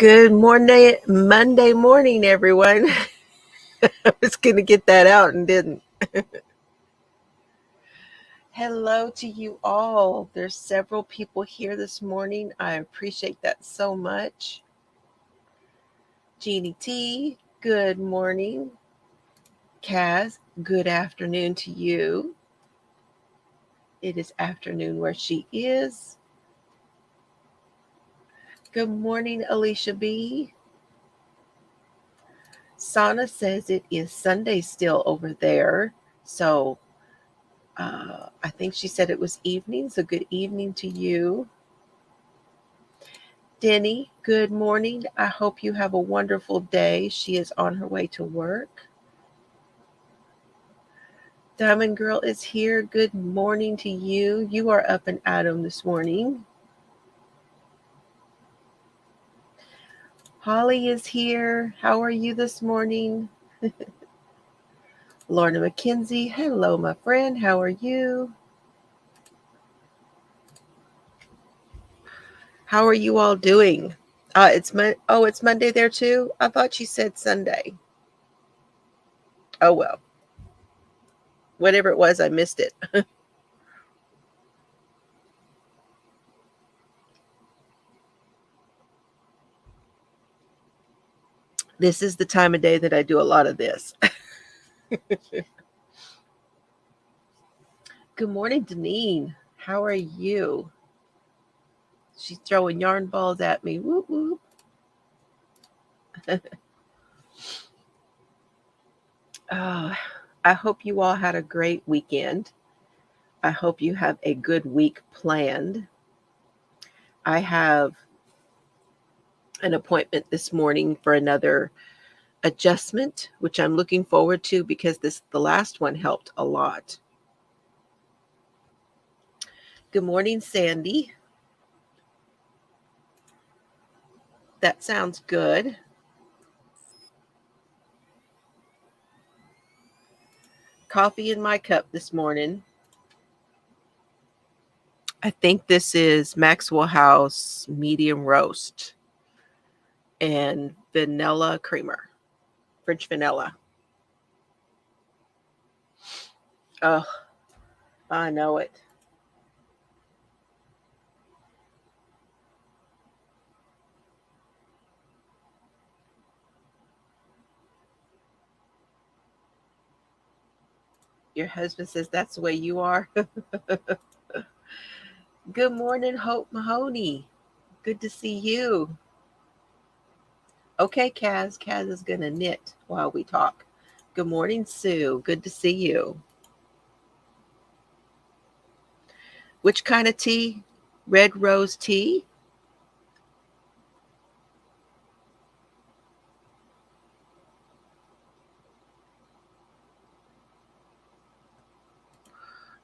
Good morning, Monday morning, everyone. I was going to get that out and didn't. Hello to you all. There's several people here this morning. I appreciate that so much. Jeannie T, good morning. Kaz, good afternoon to you. It is afternoon where she is. Good morning, Alicia B. Sana says it is Sunday still over there. So I think she said it was evening, so good evening to you. Denny, good morning. I hope you have a wonderful day. She is on her way to work. Diamond Girl is here. Good morning to you. You are up and at 'em this morning. Holly is here. How are you this morning? Lorna McKenzie, hello, my friend. How are you? How are you all doing? It's Monday there too. I thought you said Sunday. Oh well, whatever it was, I missed it. This is the time of day that I do a lot of this. Good morning, Deneen. How are you? She's throwing yarn balls at me. Whoop, whoop. I hope you all had a great weekend. I hope you have a good week planned. I have an appointment this morning for another adjustment, which I'm looking forward to because the last one helped a lot. Good morning, Sandy. That sounds good. Coffee in my cup this morning. I think this is Maxwell House medium roast and vanilla creamer, French vanilla. Oh, I know it. Your husband says that's the way you are. Good morning, Hope Mahoney. Good to see you. Okay, Kaz. Kaz is going to knit while we talk. Good morning, Sue. Good to see you. Which kind of tea? Red rose tea?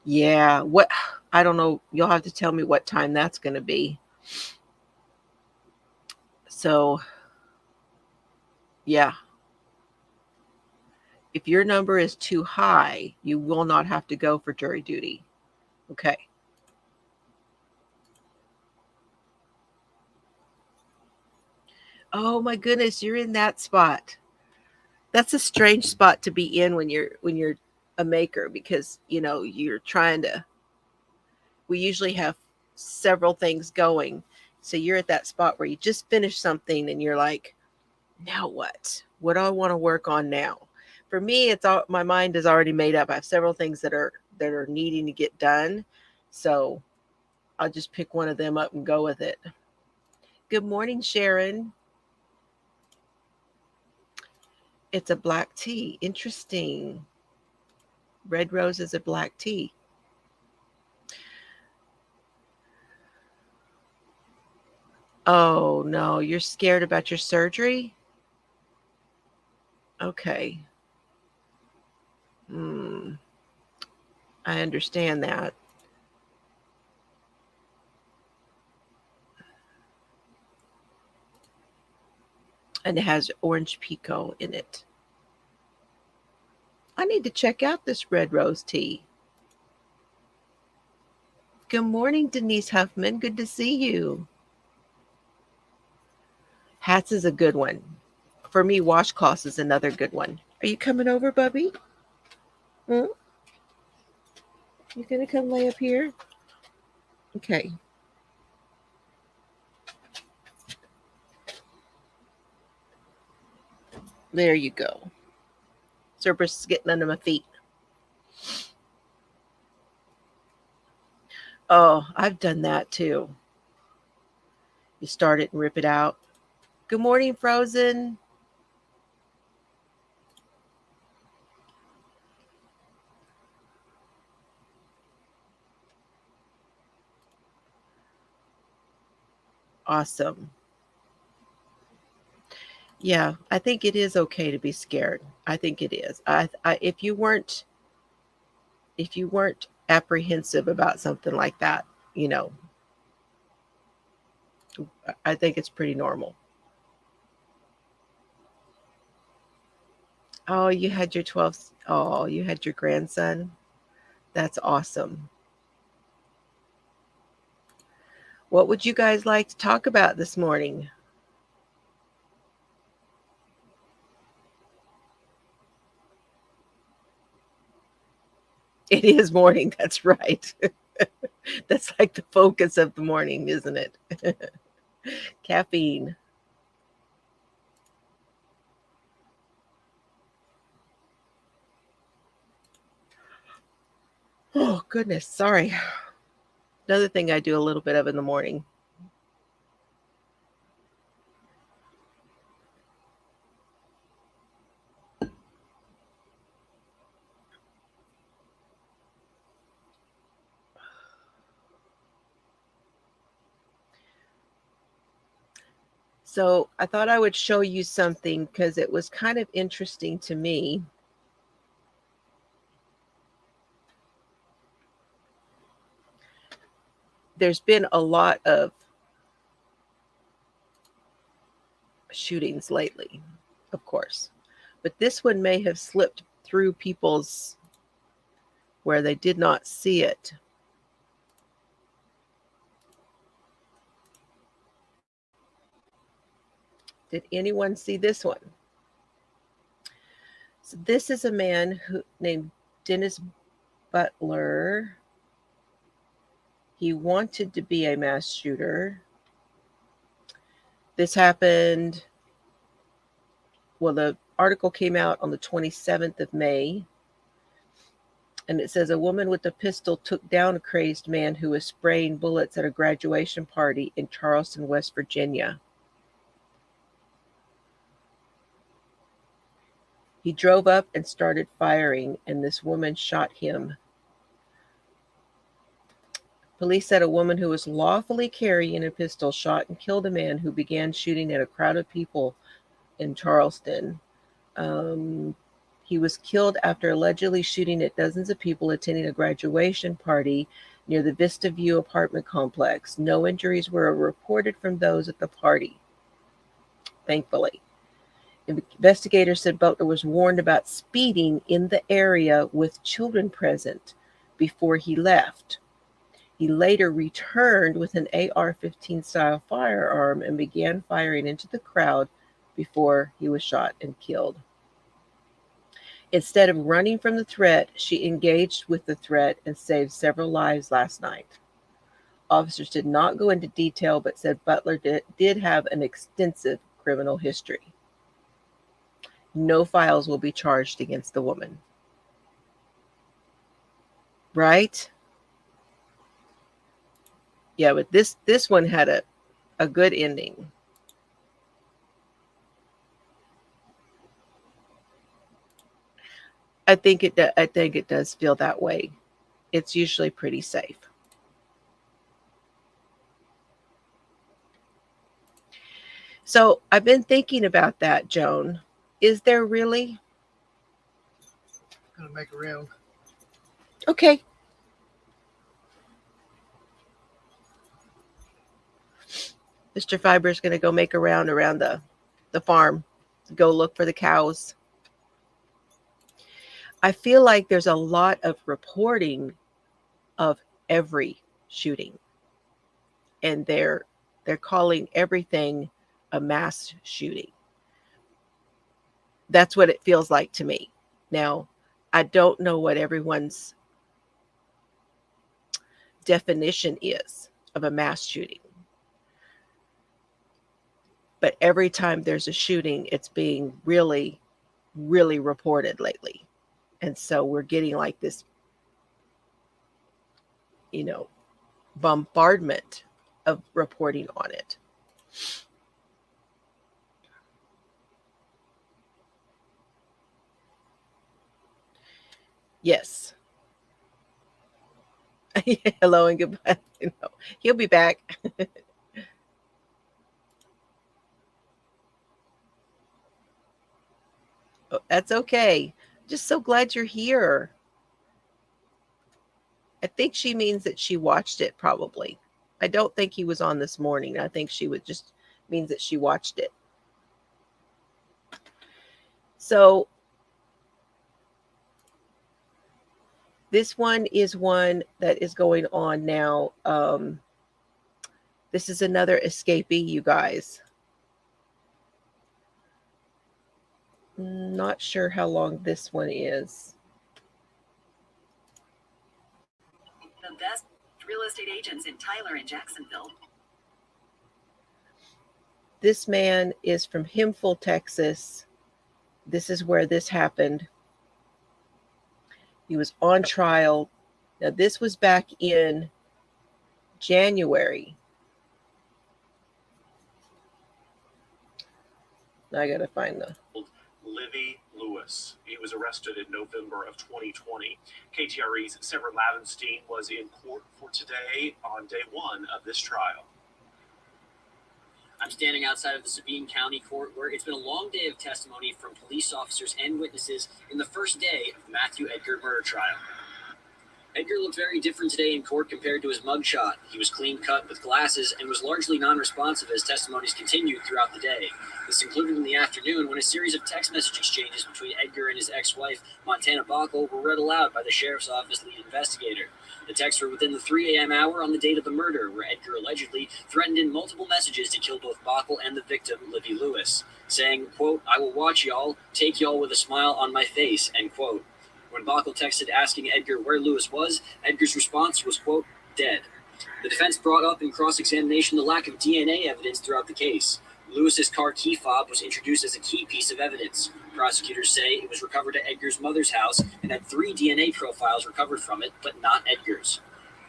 Yeah. What? I don't know. You'll have to tell me what time that's going to be. So, yeah. If your number is too high, you will not have to go for jury duty. Okay. Oh my goodness, you're in that spot. That's a strange spot to be in when you're a maker because, you're trying to we usually have several things going. So you're at that spot where you just finished something and you're like, now what? What do I want to work on now? For me, it's all my mind is already made up. I have several things that are needing to get done. So I'll just pick one of them up and go with it. Good morning, Sharon. It's a black tea. Interesting. Red rose is a black tea. Oh, no. You're scared about your surgery? Okay. Hmm. I understand that. And it has orange pico in it. I need to check out this red rose tea. Good morning, Denise Huffman. Good to see you. Hats is a good one. For me, washcloths is another good one. Are you coming over, Bubby? Hmm? You gonna come lay up here? Okay. There you go. Cerberus is getting under my feet. Oh, I've done that too. You start it and rip it out. Good morning, Frozen. Awesome. Yeah, I think it is okay to be scared. I think it is. If you weren't apprehensive about something like that, you know, I think it's pretty normal. Oh, you had your 12th. Oh, you had your grandson. That's awesome. What would you guys like to talk about this morning? It is morning. That's right. That's like the focus of the morning, isn't it? Caffeine. Oh, goodness. Sorry. Another thing I do a little bit of in the morning. So I thought I would show you something because it was kind of interesting to me. There's been a lot of shootings lately, of course, but this one may have slipped through people's where they did not see it. Did anyone see this one? So this is a man who named Dennis Butler. He wanted to be a mass shooter. This happened, well, the article came out on the 27th of May. And it says a woman with a pistol took down a crazed man who was spraying bullets at a graduation party in Charleston, West Virginia. He drove up and started firing, and this woman shot him. Police said a woman who was lawfully carrying a pistol shot and killed a man who began shooting at a crowd of people in Charleston. He was killed after allegedly shooting at dozens of people attending a graduation party near the Vista View apartment complex. No injuries were reported from those at the party, thankfully. Investigators said Butler was warned about speeding in the area with children present before he left. He later returned with an AR-15 style firearm and began firing into the crowd before he was shot and killed. Instead of running from the threat, she engaged with the threat and saved several lives last night. Officers did not go into detail, but said Butler did have an extensive criminal history. No files will be charged against the woman. Right? Yeah, but this one had a good ending. I think it does feel that way. It's usually pretty safe. So I've been thinking about that, Joan. Is there really? Gonna make a round. Okay. Mr. Fiber is going to go make a round around the farm, go look for the cows. I feel like there's a lot of reporting of every shooting, and they're calling everything a mass shooting. That's what it feels like to me. Now, I don't know what everyone's definition is of a mass shooting. But every time there's a shooting, it's being really, really reported lately. And so we're getting like this, bombardment of reporting on it. Yes. Hello and goodbye. He'll be back. Oh, that's okay. Just so glad you're here. I think she means that she watched it probably. I don't think he was on this morning. I think she would just means that she watched it. So this one is one that is going on now. This is another escapee, you guys. Not sure how long this one is. The best real estate agents in Tyler and Jacksonville. This man is from Hemphill, Texas. This is where this happened. He was on trial. Now, this was back in January. Now I got to find the... Livy Lewis. He was arrested in November of 2020. KTRE's Sarah Lavenstein was in court for today on day one of this trial. I'm standing outside of the Sabine County Court where it's been a long day of testimony from police officers and witnesses in the first day of the Matthew Edgar murder trial. Edgar looked very different today in court compared to his mugshot. He was clean cut with glasses and was largely non-responsive as testimonies continued throughout the day. This included in the afternoon when a series of text message exchanges between Edgar and his ex-wife, Montana Bockel, were read aloud by the sheriff's office lead investigator. The texts were within the 3 a.m. hour on the date of the murder, where Edgar allegedly threatened in multiple messages to kill both Bockel and the victim, Livy Lewis, saying, quote, "I will watch y'all, take y'all with a smile on my face," end quote. When Bockel texted asking Edgar where Lewis was, Edgar's response was, quote, "dead." The defense brought up in cross-examination the lack of DNA evidence throughout the case. Lewis's car key fob was introduced as a key piece of evidence. Prosecutors say it was recovered at Edgar's mother's house and had 3 DNA profiles recovered from it, but not Edgar's.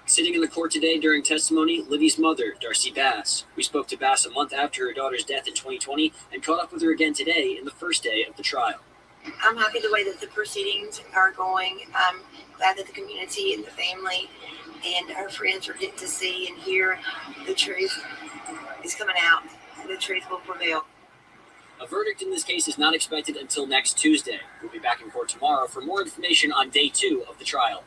Sitting in the court today during testimony, Livy's mother, Darcy Bass. We spoke to Bass a month after her daughter's death in 2020 and caught up with her again today in the first day of the trial. I'm happy the way that the proceedings are going. I'm glad that the community and the family and our friends are getting to see and hear the truth is coming out. The truth will prevail. A verdict in this case is not expected until next Tuesday. We'll be back in court tomorrow for more information on day 2 of the trial.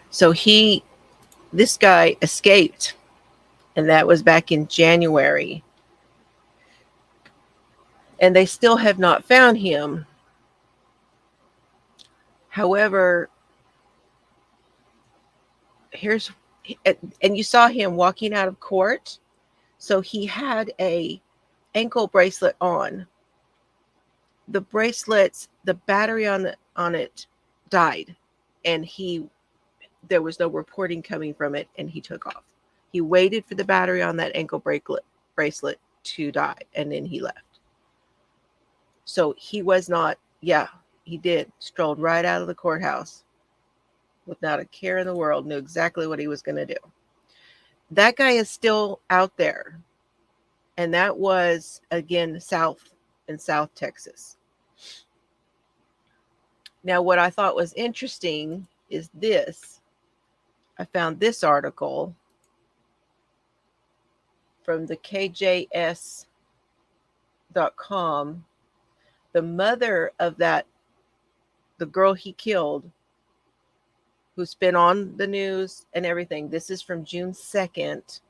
So this guy escaped, and that was back in January. And they still have not found him. However, and you saw him walking out of court. So he had a ankle bracelet on. The bracelets, the battery on it died, and there was no reporting coming from it, and he took off. He waited for the battery on that ankle bracelet to die, and then he left. So he was not, he did, strolled right out of the courthouse without a care in the world, knew exactly what he was going to do. That guy is still out there. And that was, again, South Texas. Now, what I thought was interesting is this. I found this article from the KJS.com. The mother of the girl he killed, who's been on the news and everything. This is from June 2nd.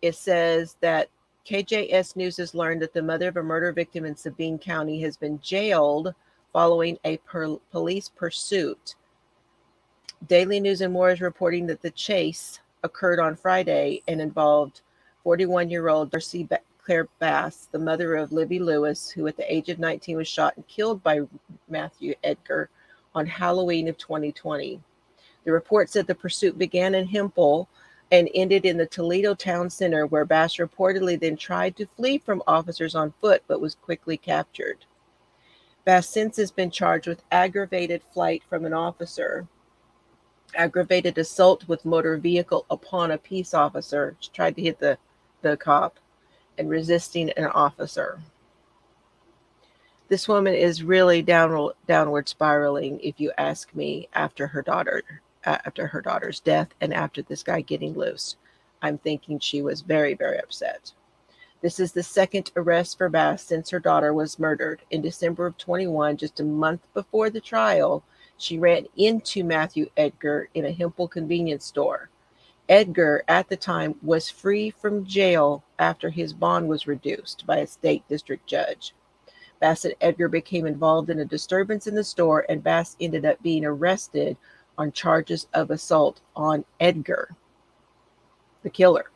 It says that KJS News has learned that the mother of a murder victim in Sabine County has been jailed following a police pursuit. Daily News and More is reporting that the chase occurred on Friday and involved 41-year-old Darcy Claire Bass, the mother of Livy Lewis, who at the age of 19 was shot and killed by Matthew Edgar on Halloween of 2020. The report said the pursuit began in Hempel and ended in the Toledo town center, where Bass reportedly then tried to flee from officers on foot but was quickly captured. Bass since has been charged with aggravated flight from an officer, aggravated assault with motor vehicle upon a peace officer. She tried to hit the cop, and resisting an officer. This woman is really downward spiraling, if you ask me, after her daughter's death and after this guy getting loose. I'm thinking she was very, very upset. This is the second arrest for Bass since her daughter was murdered. In December of 21, just a month before the trial, she ran into Matthew Edgar in a Hempel convenience store. Edgar, at the time, was free from jail after his bond was reduced by a state district judge. Bass and Edgar became involved in a disturbance in the store, and Bass ended up being arrested on charges of assault on Edgar, the killer,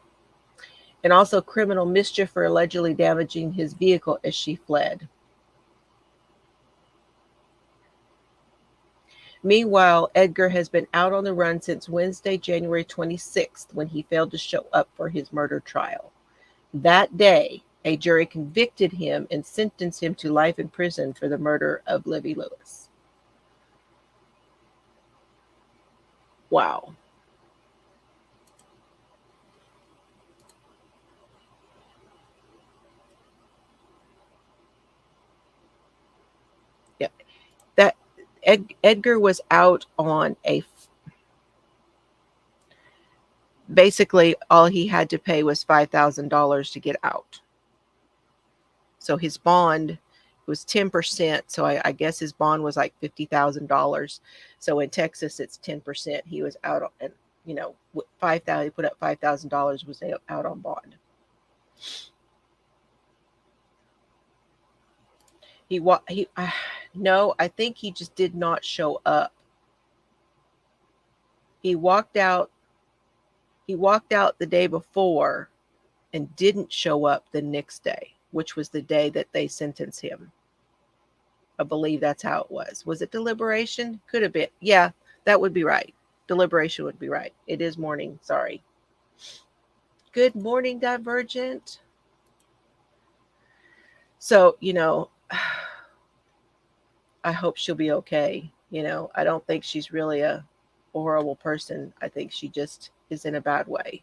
and also criminal mischief for allegedly damaging his vehicle as she fled. Meanwhile, Edgar has been out on the run since Wednesday, January 26th, when he failed to show up for his murder trial. That day, a jury convicted him and sentenced him to life in prison for the murder of Livy Lewis. Wow. Yeah. That Edgar was out on basically all he had to pay was $5,000 to get out. So his bond was 10%. So I guess his bond was like $50,000. So in Texas, it's 10%. He was out on, and $5,000. He put up $5,000, was out on bond. No, I think he just did not show up. He walked out the day before and didn't show up the next day, which was the day that they sentenced him. I believe that's how it was. Was it deliberation? Could have been. Yeah, that would be right. Deliberation would be right. It is morning. Sorry. Good morning, Divergent. So, I hope she'll be okay. I don't think she's really a horrible person. I think she just is in a bad way.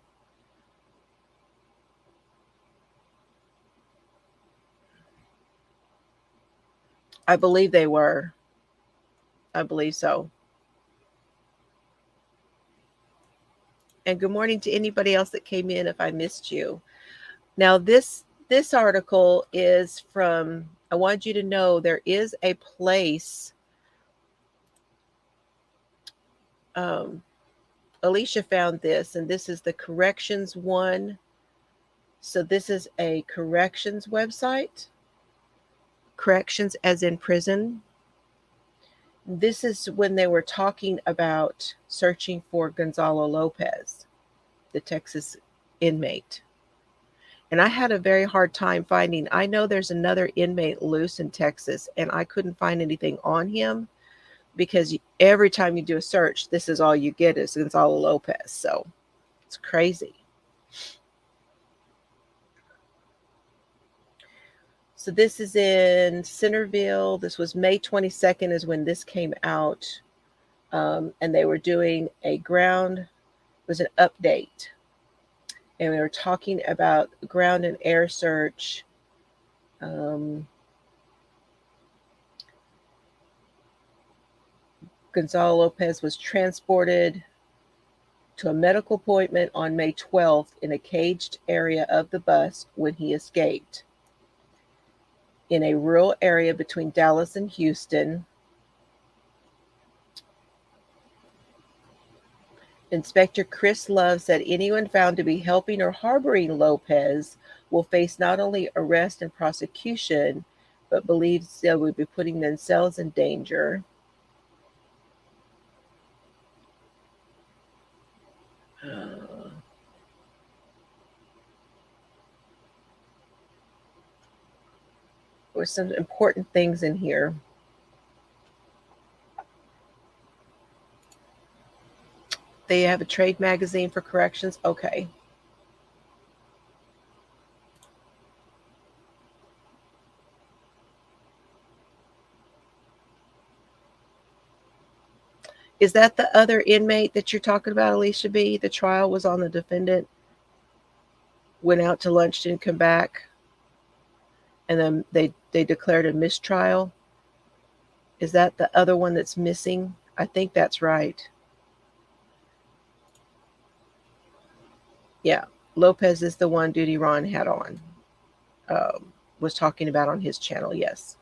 I believe they were. I believe so. And good morning to anybody else that came in if I missed you. Now, this article is from, I want you to know there is a place. Alicia found this, and this is the corrections one. So this is a corrections website. Corrections as in prison. This is when they were talking about searching for Gonzalo Lopez, the Texas inmate. And I had a very hard time finding. I know there's another inmate loose in Texas, and I couldn't find anything on him because every time you do a search, this is all you get is Gonzalo Lopez. So it's crazy. So this is in Centerville. This was May 22nd is when this came out. And they were doing it was an update. And we were talking about ground and air search. Gonzalo Lopez was transported to a medical appointment on May 12th in a caged area of the bus when he escaped. In a rural area between Dallas and Houston. Inspector Chris Love said anyone found to be helping or harboring Lopez will face not only arrest and prosecution, but believes they would be putting themselves in danger. were some important things in here. They have a trade magazine for corrections. Okay. Is that the other inmate that you're talking about, Alicia B? The trial was on the defendant, went out to lunch, didn't come back, and then they declared a mistrial. Is that the other one that's missing? I think that's right. Yeah, Lopez is the one Duty Ron had on, was talking about on his channel, yes.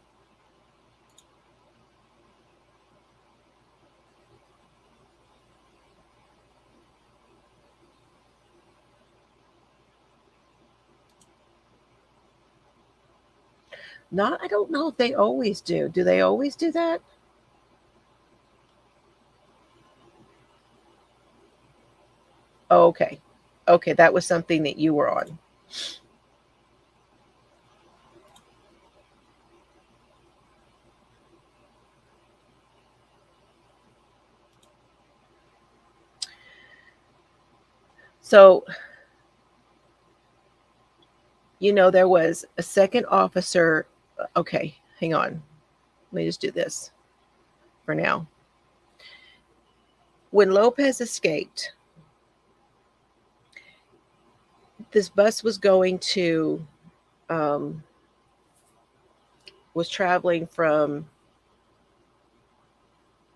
Not, I don't know if they always do. Do they always do that? Oh, okay. Okay, that was something that you were on. So, there was a second officer. Okay, hang on. Let me just do this for now. When Lopez escaped, this bus was going to, was traveling from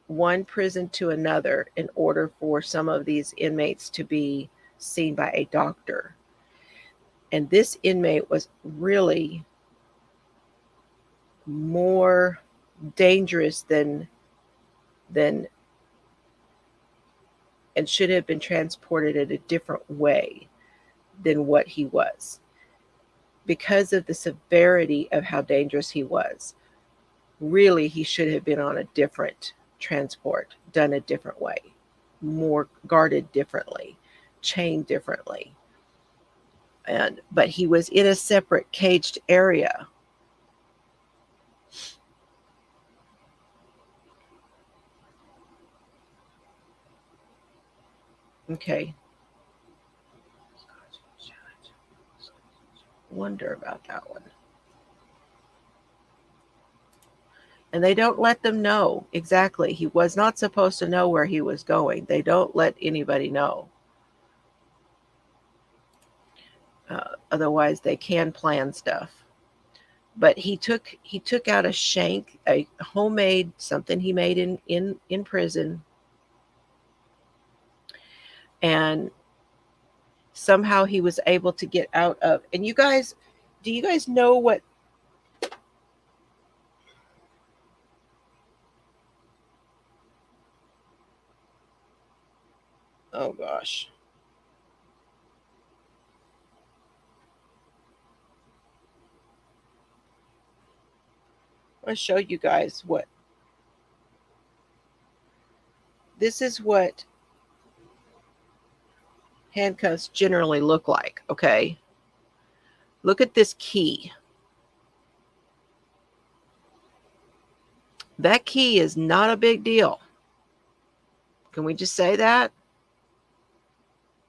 one prison to another in order for some of these inmates to be seen by a doctor. And this inmate was really more dangerous than and should have been transported in a different way than what he was, because of the severity of how dangerous he was. Really, he should have been on a different transport, done a different way, more guarded differently, chained differently. But he was in a separate caged area. Okay. Wonder about that one. And they don't let them know exactly. He was not supposed to know where he was going. They don't let anybody know. Otherwise, they can plan stuff. But he took out a shank, a homemade something he made in prison, and somehow he was able to get out of. And you guys, do you guys know what? Oh gosh. I'll show you guys what. This is what handcuffs generally look like, okay? Look at this key. That key is not a big deal. Can we just say that?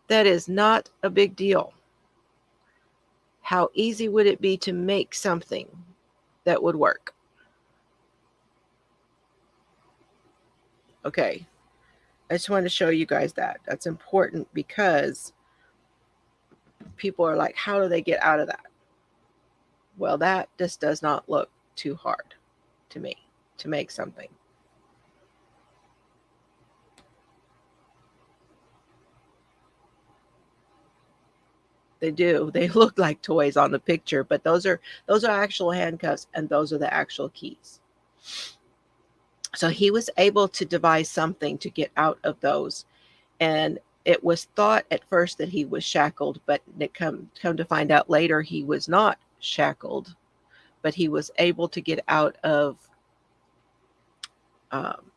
That is not a big deal. How easy would it be to make something that would work? Okay. I just wanted to show you guys that. That's important because people are like, how do they get out of that? Well, that just does not look too hard to me to make something. They do. They look like toys on the picture, but those are actual handcuffs, and those are the actual keys. So he was able to devise something to get out of those. And it was thought at first that he was shackled, but it come to find out later he was not shackled, but he was able to get out of,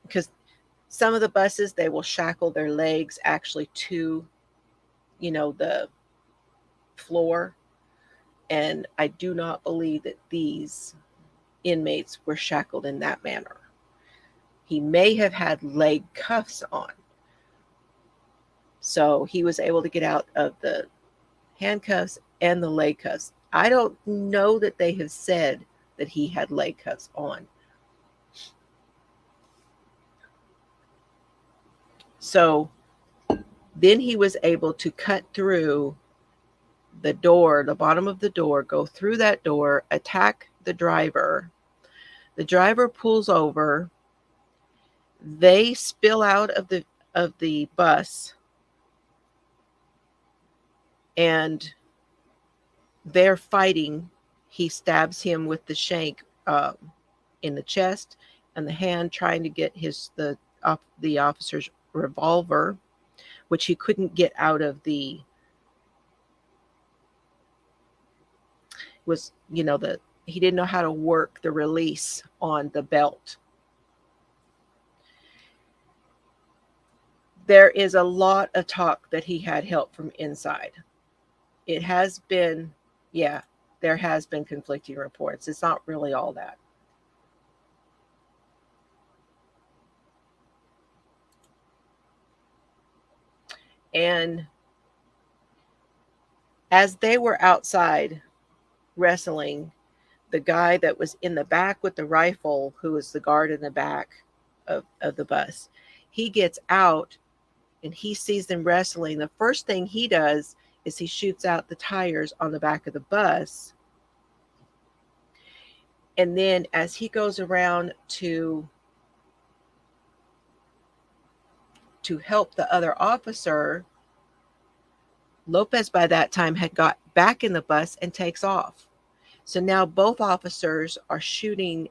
because some of the buses, they will shackle their legs actually to, the floor. And I do not believe that these inmates were shackled in that manner. He may have had leg cuffs on. So he was able to get out of the handcuffs and the leg cuffs. I don't know that they have said that he had leg cuffs on. So then he was able to cut through the door, the bottom of the door, go through that door, attack the driver. The driver pulls over. They spill out of the bus, and they're fighting. He stabs him with the shank in the chest and the hand, trying to get the officer's revolver, which he couldn't get out of the he didn't know how to work the release on the belt. There is a lot of talk that he had help from inside. It has been, there has been conflicting reports. It's not really all that. And as they were outside wrestling, the guy that was in the back with the rifle, who was the guard in the back of the bus, he gets out and he sees them wrestling. The first thing he does is he shoots out the tires on the back of the bus. And then as he goes around to help the other officer, Lopez by that time had got back in the bus and takes off. So now both officers are shooting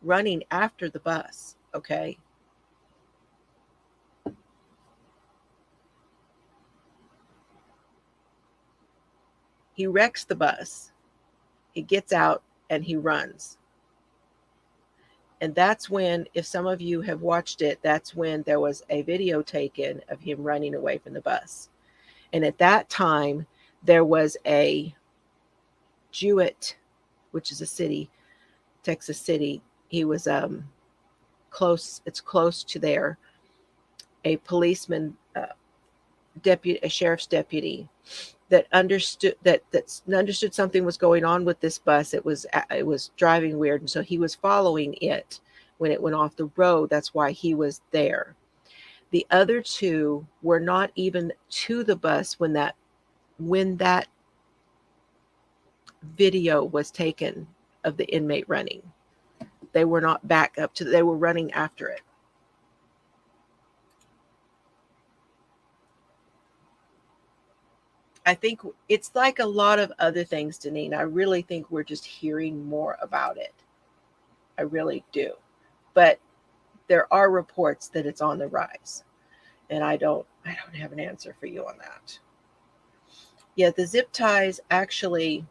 running after the bus. Okay. He wrecks the bus. He gets out and he runs. And that's when, if some of you have watched it, that's when there was a video taken of him running away from the bus. And at that time, there was a Jewett, which is a city, Texas City. He was close. It's close to there. A policeman, a sheriff's deputy, that understood something was going on with this bus. It was driving weird, and so he was following it when it went off the road. That's why he was there. The other two were not even to the bus when that video was taken of the inmate running. They were not back up they were running after it. I think it's like a lot of other things, Deneen. I really think we're just hearing more about it. I really do. But there are reports that it's on the rise. And I don't have an answer for you on that. Yeah, the zip ties actually,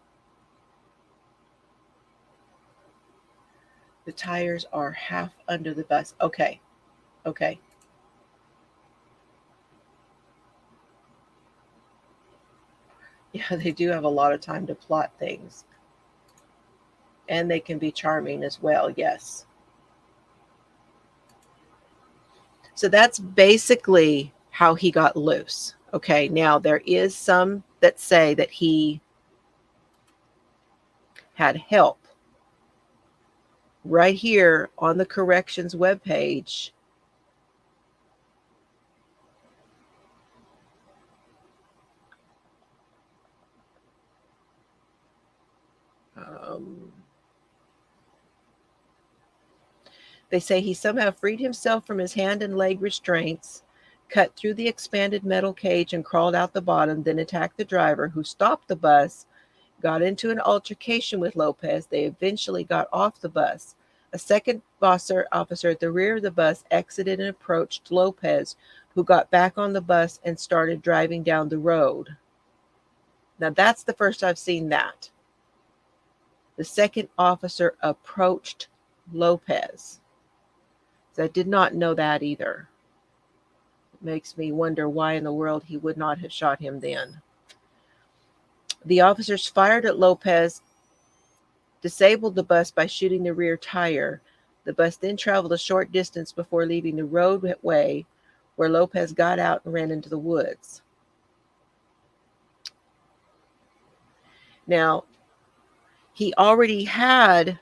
the tires are half under the bus. Okay. Yeah, they do have a lot of time to plot things. And they can be charming as well, yes. So that's basically how he got loose. Okay, now there is some that say that he had help. Right here on the corrections webpage, they say he somehow freed himself from his hand and leg restraints, cut through the expanded metal cage and crawled out the bottom, then attacked the driver, who stopped the bus, got into an altercation with Lopez. They eventually got off the bus. A second officer at the rear of the bus exited and approached Lopez, who got back on the bus and started driving down the road. Now that's the first I've seen that. The second officer approached Lopez. So I did not know that either. It makes me wonder why in the world he would not have shot him then. The officers fired at Lopez disabled the bus by shooting the rear tire. The bus then traveled a short distance before leaving the roadway, where Lopez got out and ran into the woods. Now, he already had,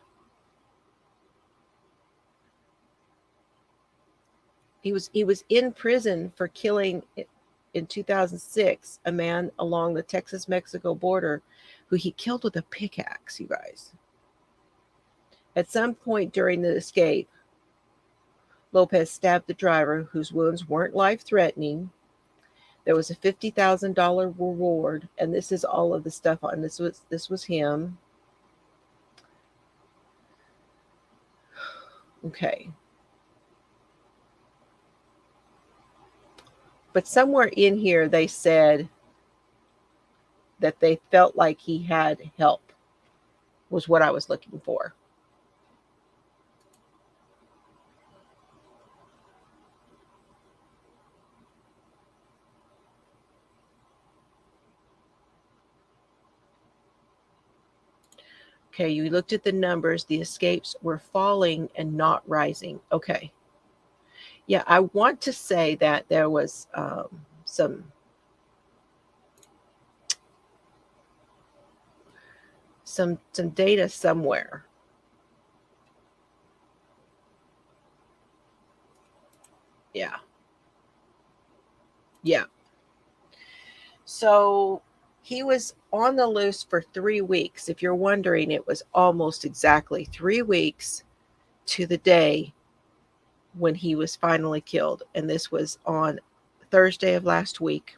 he was in prison for killing in 2006 a man along the Texas-Mexico border who he killed with a pickaxe, you guys. At some point during the escape, Lopez stabbed the driver, whose wounds weren't life-threatening. There was a $50,000 reward, and this is all of the stuff on this was him. Okay. But somewhere in here they said that they felt like he had help, was what I was looking for. Okay, you looked at the numbers. The escapes were falling and not rising. Okay. Yeah, I want to say that there was some data somewhere. Yeah. Yeah. So he was on the loose for 3 weeks. If you're wondering, it was almost exactly 3 weeks to the day when he was finally killed. And this was on Thursday of last week.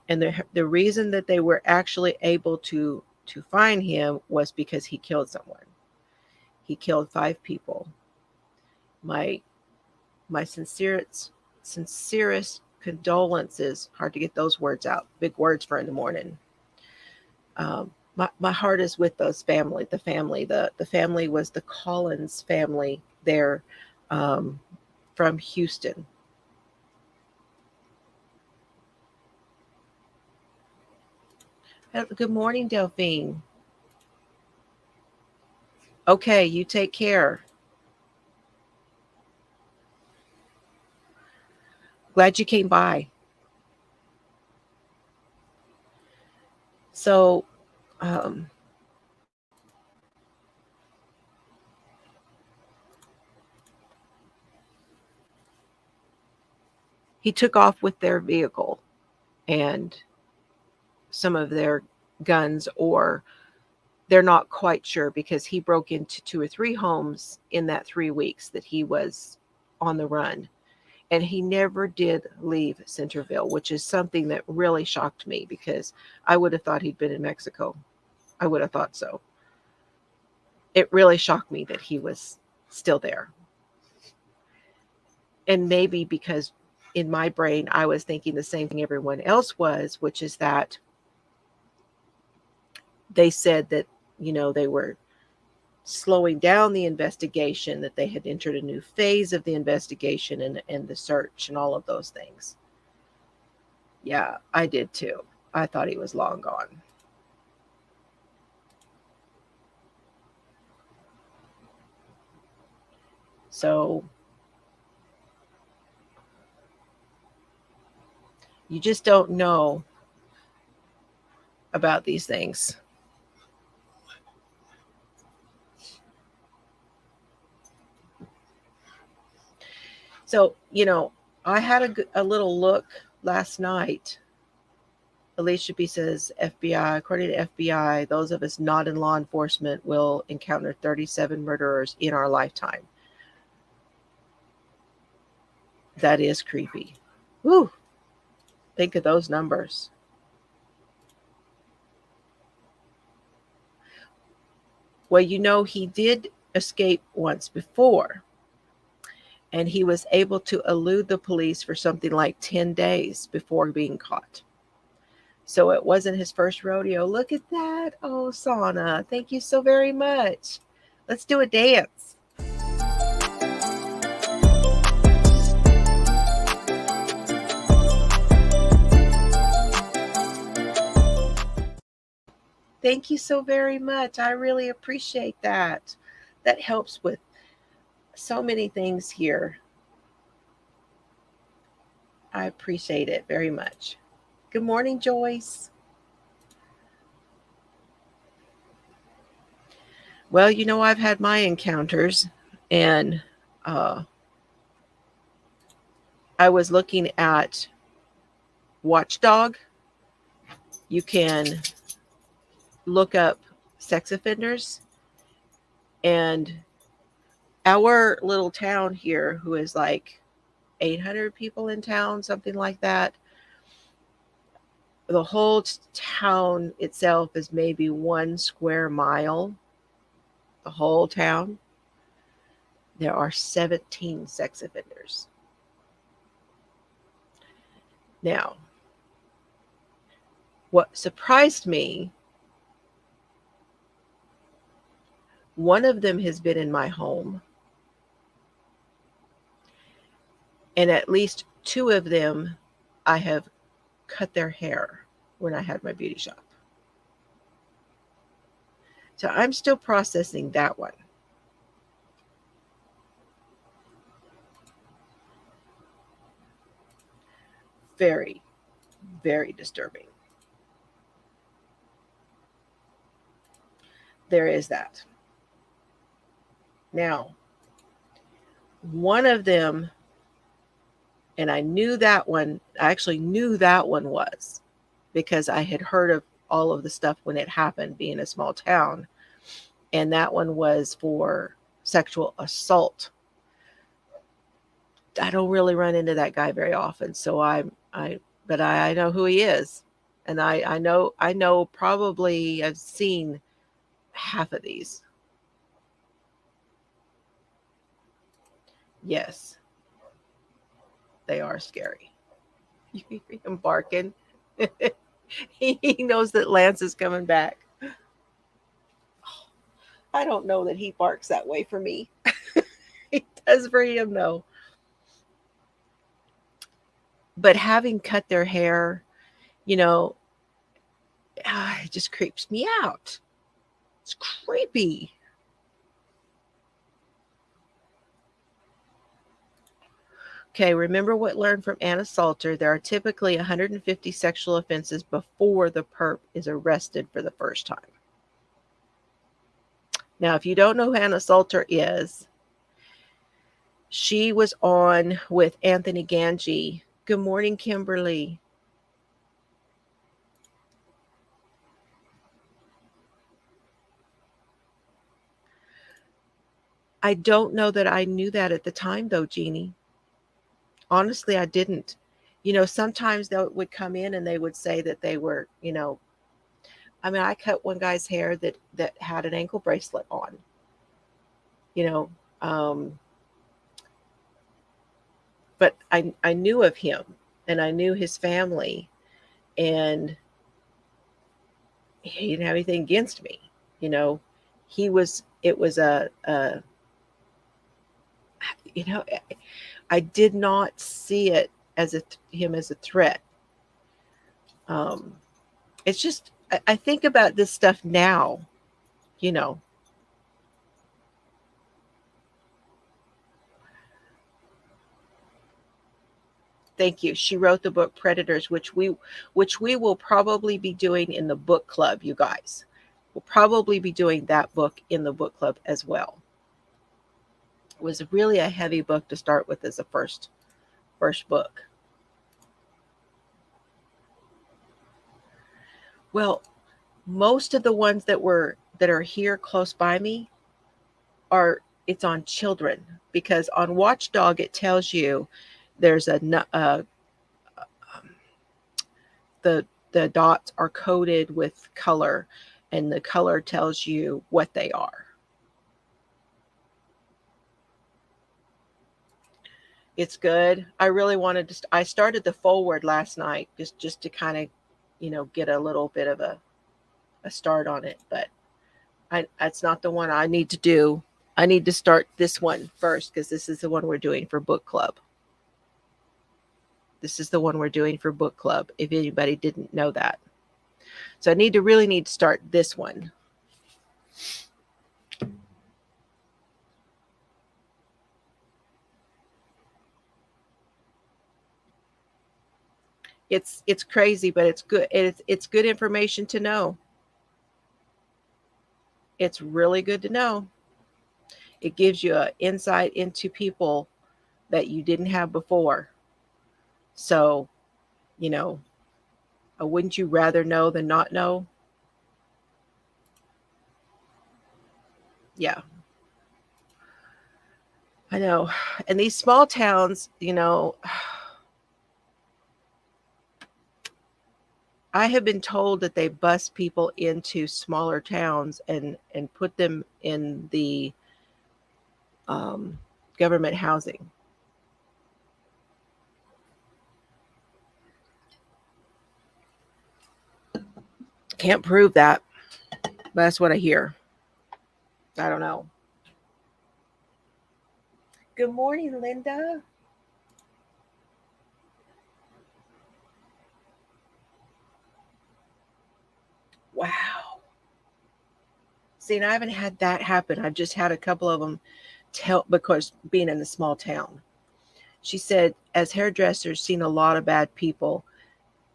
And the reason that they were actually able to find him was because he killed someone. He killed 5 people. My sincerest condolences. Hard to get those words out. Big words for in the morning. My heart is with those family. The family was the Collins family there, from Houston. Good morning, Delphine. Okay, you take care. Glad you came by. So, he took off with their vehicle and some of their guns, or they're not quite sure, because he broke into 2 or 3 homes in that 3 weeks that he was on the run. And he never did leave Centerville, which is something that really shocked me, because I would have thought he'd been in Mexico. I would have thought so. It really shocked me that he was still there. And maybe because in my brain, I was thinking the same thing everyone else was, which is that they said that, they were slowing down the investigation, that they had entered a new phase of the investigation and the search and all of those things. Yeah, I did too. I thought he was long gone. So you just don't know about these things. So, I had a little look last night. Alicia B says, FBI, according to FBI, those of us not in law enforcement will encounter 37 murderers in our lifetime. That is creepy. Woo! Think of those numbers. Well, he did escape once before. And he was able to elude the police for something like 10 days before being caught. So it wasn't his first rodeo. Look at that. Oh, Sana, thank you so very much. Let's do a dance. Thank you so very much. I really appreciate that. That helps with so many things here. I appreciate it very much. Good morning, Joyce. Well, I've had my encounters, and uh, I was looking at Watchdog. You can look up sex offenders, and our little town here, who is like 800 people in town, something like that. The whole town itself is maybe 1 square mile. The whole town. There are 17 sex offenders. Now, what surprised me, one of them has been in my home, and at least 2 of them I have cut their hair when I had my beauty shop. So I'm still processing that one. Very, very disturbing. There is that. Now, one of them, and I actually knew that one was, because I had heard of all of the stuff when it happened, being a small town. And that one was for sexual assault. I don't really run into that guy very often, so I know who he is. And I know probably I've seen half of these. Yes, they are scary. You hear him barking. He knows that Lance is coming back. I don't know that he barks that way for me. He does for him, though. But having cut their hair, it just creeps me out. It's creepy. Okay, remember what learned from Anna Salter. There are typically 150 sexual offenses before the perp is arrested for the first time. Now, if you don't know who Anna Salter is, she was on with Anthony Ganji. Good morning, Kimberly. I don't know that I knew that at the time, though, Jeannie. Honestly, I didn't. Sometimes they would come in and they would say that they were, I cut one guy's hair that had an ankle bracelet on. But I knew of him, and I knew his family, and he didn't have anything against me. It was I did not see it as him as a threat. It's just, I think about this stuff now, Thank you. She wrote the book Predators, which we will probably be doing in the book club, you guys. We'll probably be doing that book in the book club as well. It was really a heavy book to start with as a first book. Well, most of the ones that are here close by me it's on children, because on Watchdog it tells you there's the dots are coded with color, and the color tells you what they are. It's good. I really wanted to. I started the forward last night just to kind of, get a little bit of a start on it. But it's not the one I need to do. I need to start this one first, because this is the one we're doing for book club. This is the one we're doing for book club, if anybody didn't know that. So I really need to start this one. It's crazy, but it's good. It's good information to know. It's really good to know. It gives you an insight into people that you didn't have before. So, wouldn't you rather know than not know? Yeah, I know. And these small towns, I have been told that they bus people into smaller towns and put them in the government housing. Can't prove that, but that's what I hear. I don't know. Good morning, Linda. Wow. See, and I haven't had that happen. I've just had a couple of them tell, because being in a small town. She said, as hairdressers, seen a lot of bad people.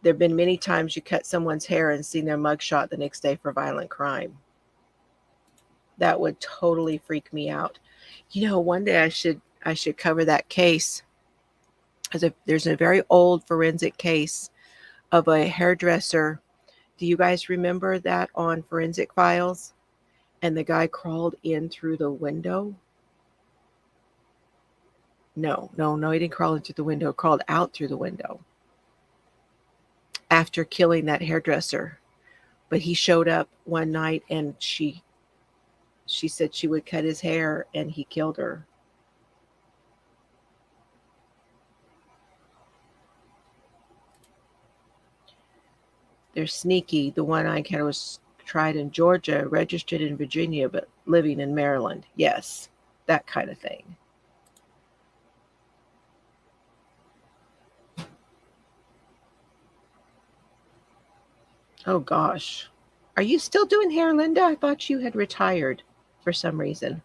There have been many times you cut someone's hair and seen their mugshot the next day for violent crime. That would totally freak me out. One day I should cover that case. There's a very old forensic case of a hairdresser. Do you guys remember that on Forensic Files? And the guy crawled in through the window. No, he didn't crawl in through the window. Crawled out through the window after killing that hairdresser. But he showed up one night and she said she would cut his hair and he killed her. They're sneaky. The one I had was tried in Georgia, registered in Virginia, but living in Maryland. Yes, that kind of thing. Oh, gosh. Are you still doing hair, Linda? I thought you had retired for some reason.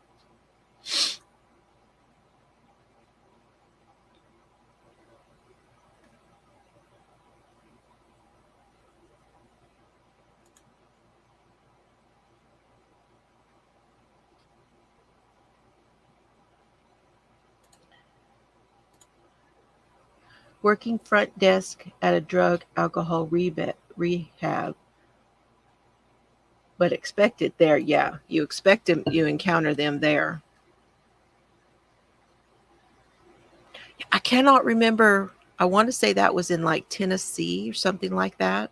Working front desk at a drug alcohol rehab. But expected there, yeah. You expect them, you encounter them there. I cannot remember. I want to say that was in like Tennessee or something like that.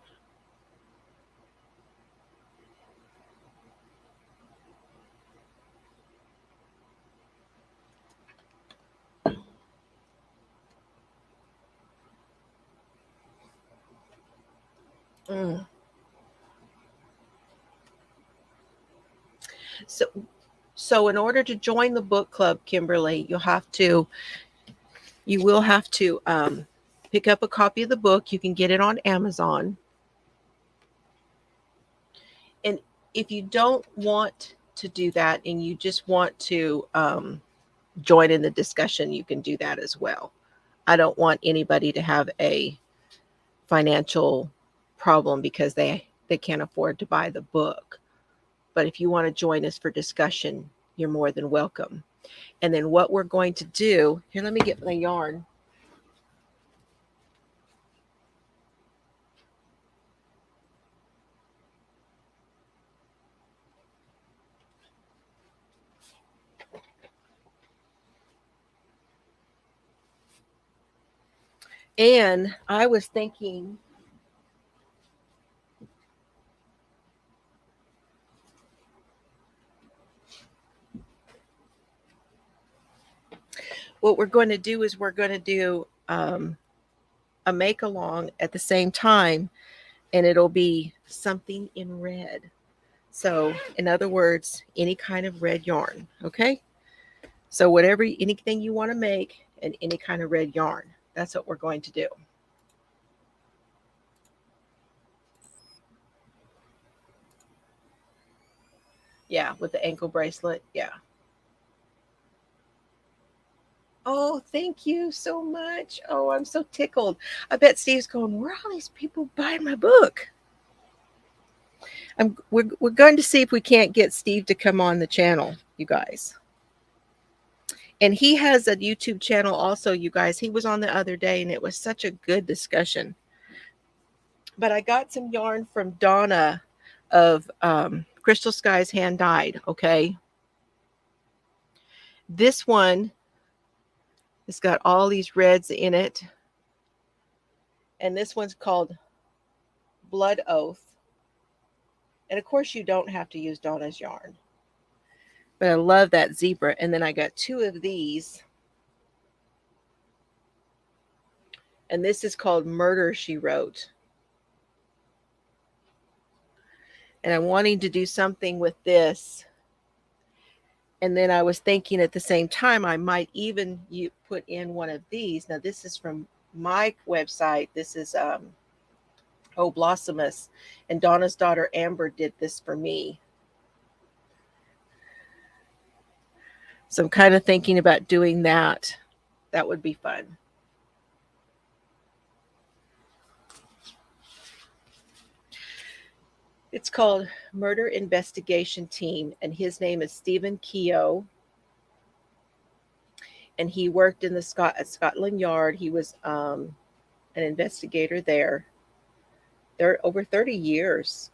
Mm. So in order to join the book club, Kimberly, you will have to pick up a copy of the book. You can get it on Amazon. And if you don't want to do that and you just want to join in the discussion, you can do that as well. I don't want anybody to have a financial problem because they can't afford to buy the book. But if you want to join us for discussion, you're more than welcome. And then what we're going to do, here, let me get my yarn. And I was thinking, what we're going to do is we're going to do a make along at the same time, and it'll be something in red. So in other words, any kind of red yarn. Okay. So anything you want to make and any kind of red yarn, that's what we're going to do. Yeah, with the ankle bracelet. Yeah. Oh, thank you so much. Oh, I'm so tickled. I bet Steve's going, where are all these people buying my book? We're going to see if we can't get Steve to come on the channel, you guys. And he has a YouTube channel also, you guys. He was on the other day, and it was such a good discussion. But I got some yarn from Donna of Crystal Skies Hand Dyed, okay? This one has got all these reds in it. And this one's called Blood Oath. And of course, you don't have to use Donna's yarn. But I love that zebra. And then I got two of these. And this is called Murder, She Wrote. And I'm wanting to do something with this. And then I was thinking at the same time, I might even put in one of these. Now, this is from my website. This is Oh Blossomous. And Donna's daughter Amber did this for me. So I'm kind of thinking about doing that. That would be fun. It's called Murder Investigation Team, and his name is Stephen Keogh. And he worked in the at Scotland Yard. He was an investigator there. They're over 30 years.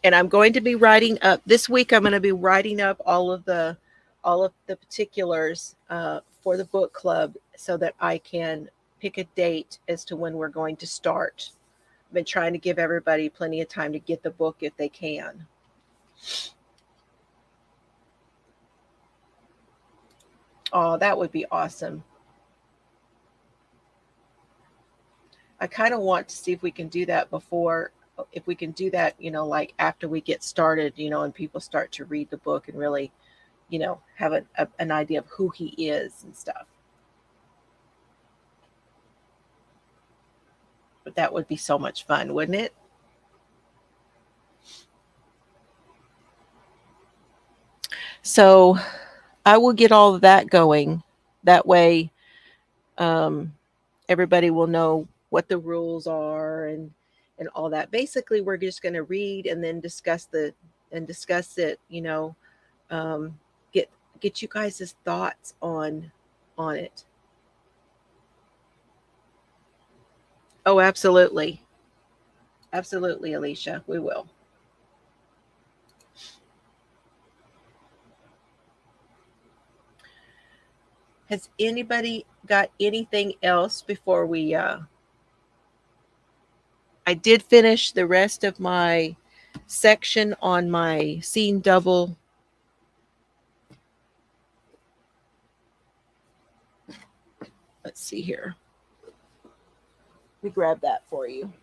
And I'm going to be writing up this week. I'm going to be writing up all of the particulars for the book club so that I can pick a date as to when we're going to start. I've been trying to give everybody plenty of time to get the book if they can. Oh, that would be awesome. I kind of want to see if we can do that before, if we can do that, like after we get started, and people start to read the book and really, have an idea of who he is and stuff. But that would be so much fun, wouldn't it? So I will get all of that going. That way, everybody will know what the rules are and all that. Basically, we're just going to read and then discuss it. Get you guys' thoughts on it. Oh, absolutely. Absolutely, Alicia. We will. Has anybody got anything else before we I did finish the rest of my section on my seam double. Let's see here. Let me grab that for you.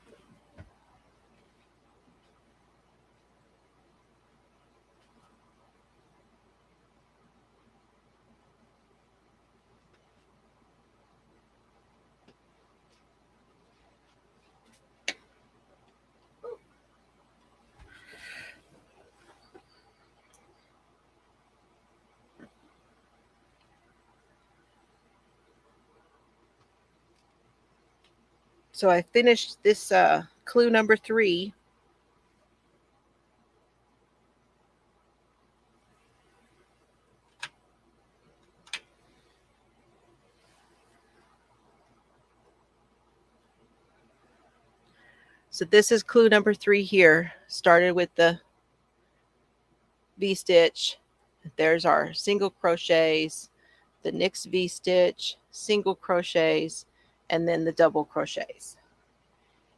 So I finished this clue number 3. So this is clue number 3 here. Started with the V-stitch. There's our single crochets, the next V-stitch, single crochets, and then the double crochets.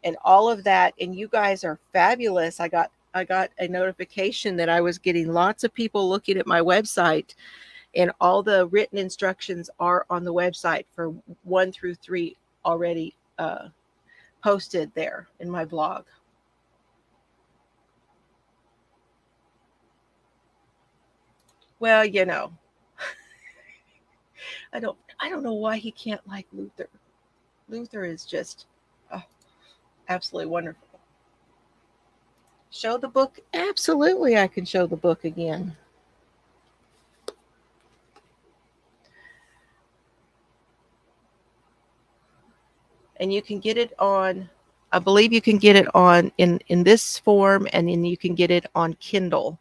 And all of that, and you guys are fabulous. I got a notification that I was getting lots of people looking at my website, and all the written instructions are on the website for 1 through 3 already posted there in my blog. Well, I don't know why he can't like Luther. Luther is just Absolutely wonderful. Show the book? Absolutely, I can show the book again. And you can get it on, I believe you can get it on in this form, and then you can get it on Kindle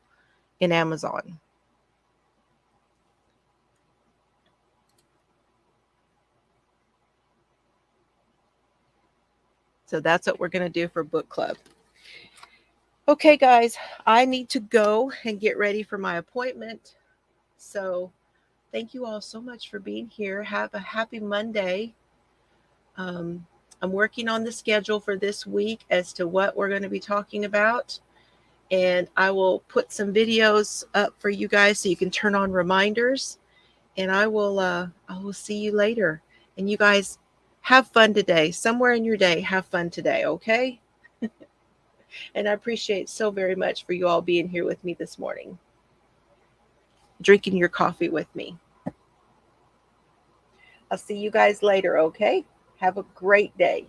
in Amazon. So that's what we're going to do for book club. Okay, guys, I need to go and get ready for my appointment. So thank you all so much for being here. Have a happy Monday. I'm working on the schedule for this week as to what we're going to be talking about. And I will put some videos up for you guys so you can turn on reminders. And I will see you later. And you guys have fun today. Somewhere in your day, have fun today, okay? And I appreciate so very much for you all being here with me this morning, drinking your coffee with me. I'll see you guys later, okay? Have a great day.